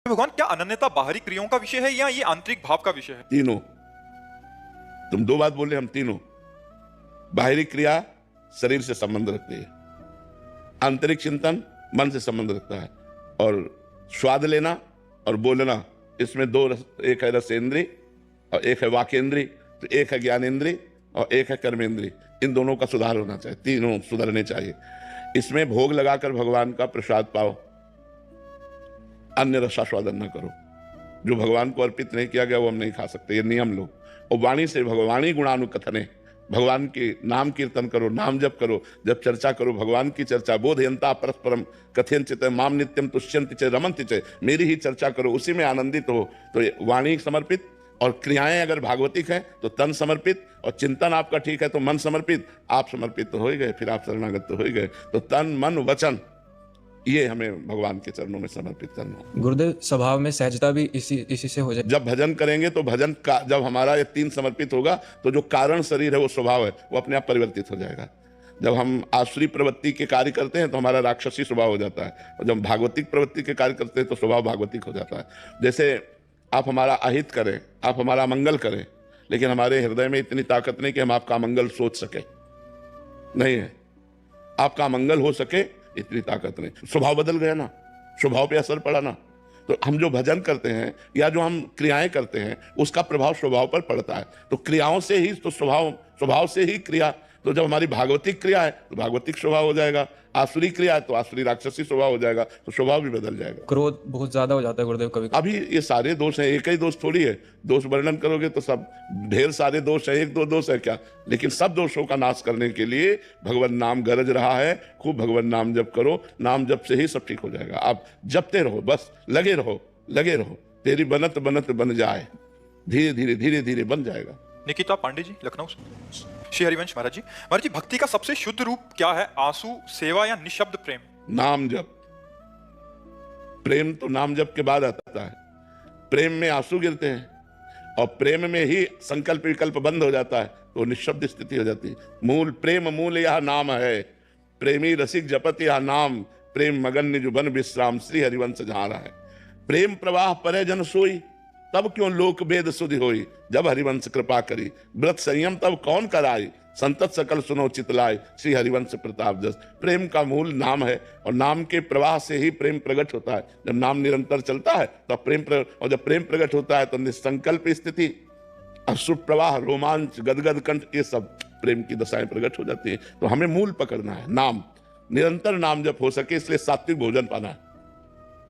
भगवान, क्या अनन्यता बाहरी क्रियाओं का विषय है या ये आंतरिक भाव का विषय है? तीनों। तुम दो बात बोले, हम तीनों। बाहरी क्रिया शरीर से संबंध रखती है, आंतरिक चिंतन मन से संबंध रखता है, और स्वाद लेना और बोलना, इसमें दो एक है रसेंद्री और एक है वाकेंद्री, तो एक है ज्ञानेंद्री और एक है कर्मेंद्री। इन दोनों का सुधार होना चाहिए, तीनों सुधरने चाहिए। इसमें भोग लगाकर भगवान का प्रसाद पाओ, अन्य रसास्वादन न करो। जो भगवान को अर्पित नहीं किया गया वो हम नहीं खा सकते, ये नियम लो। और वाणी से भगवानी गुणानुकथने, भगवान के नाम कीर्तन करो, नाम जप करो, जब चर्चा करो भगवान की चर्चा। बोधयंता परस्परम कथयंचित माम नित्यम तुष्यंति च रमन्ति च, मेरी ही चर्चा करो, उसी में आनंदित हो। तो वाणी समर्पित, और क्रियाएं अगर भागवतिक हैं तो तन समर्पित, और चिंतन आपका ठीक है तो मन समर्पित। आप समर्पित तो हो ही गए, फिर आप शरणागत तो हो ही गए। तो तन मन वचन ये हमें भगवान के चरणों में समर्पित करना। गुरुदेव, स्वभाव में सहजता भी इसी से हो जाए। जब भजन करेंगे तो भजन का जब हमारा ये तीन समर्पित होगा तो जो कारण शरीर है वो स्वभाव है वो अपने आप परिवर्तित हो जाएगा। जब हम आसुरी प्रवृत्ति के कार्य करते हैं तो हमारा राक्षसी स्वभाव हो जाता है, और जब भागवतिक प्रवृत्ति के कार्य करते हैं तो स्वभाव भागवतिक हो जाता है। जैसे आप हमारा अहित करें, आप हमारा मंगल करें, लेकिन हमारे हृदय में इतनी ताकत नहीं कि हम आपका मंगल सोच सके, नहीं है। आपका मंगल हो सके इतनी ताकत नहीं। स्वभाव बदल गया ना, स्वभाव पे असर पड़ा ना। तो हम जो भजन करते हैं या जो हम क्रियाएं करते हैं उसका प्रभाव स्वभाव पर पड़ता है। तो क्रियाओं से ही तो स्वभाव से ही क्रिया। तो जब हमारी भागवतिक क्रिया है तो भागवतिक स्वभाव हो जाएगा, आसुरी क्रिया है तो आसुरी राक्षसी स्वभाव हो जाएगा, तो स्वभाव भी बदल जाएगा। क्रोध बहुत ज्यादा हो जाता है गुरुदेव कभी। अभी ये सारे दोष हैं, एक ही दोष थोड़ी है। दोष वर्णन करोगे तो सब ढेर सारे दोष हैं, एक दो दोष है क्या। लेकिन सब दोषों का नाश करने के लिए भगवान नाम गरज रहा है। खूब भगवान नाम जप करो, नाम जप से ही सब ठीक हो जाएगा। आप जपते रहो, बस लगे रहो, लगे रहो, तेरी बनत बनत बन जाए, धीरे धीरे धीरे धीरे बन जाएगा। निकिता पांडे जी, लखनऊ से। श्री हरिवंश महाराज जी, महाराज जी, भक्ति का सबसे शुद्ध रूप क्या है? आंसू, सेवा या निशब्द प्रेम? नाम जप। प्रेम तो नाम जप के बाद आता है। प्रेम में आंसू गिरते हैं और प्रेम में ही संकल्प विकल्प बंद हो जाता है, तो निशब्द स्थिति हो जाती है। मूल प्रेम मूल यह नाम है, प्रेमी रसिक जपत यह नाम, प्रेम मगन निज बन विश्राम, श्री हरिवंश जहां है। प्रेम प्रवाह परे जन सोई, तब क्यों लोक वेद सुधि होई, जब हरिवंश कृपा करी, व्रत संयम तब कौन कराई, संतत सकल सुनो चितलाय, श्री हरिवंश प्रताप जस। प्रेम का मूल नाम है, और नाम के प्रवाह से ही प्रेम प्रकट होता है। जब नाम निरंतर चलता है तब प्रेम और जब प्रेम प्रकट होता है तो निसंकल्प स्थिति, अश्रु प्रवाह, रोमांच, गदगद कंठ, ये सब प्रेम की दशाएं प्रकट हो जाती है। तो हमें मूल पकड़ना है, नाम। निरंतर नाम जब हो सके, इसलिए सात्विक भोजन पाना है।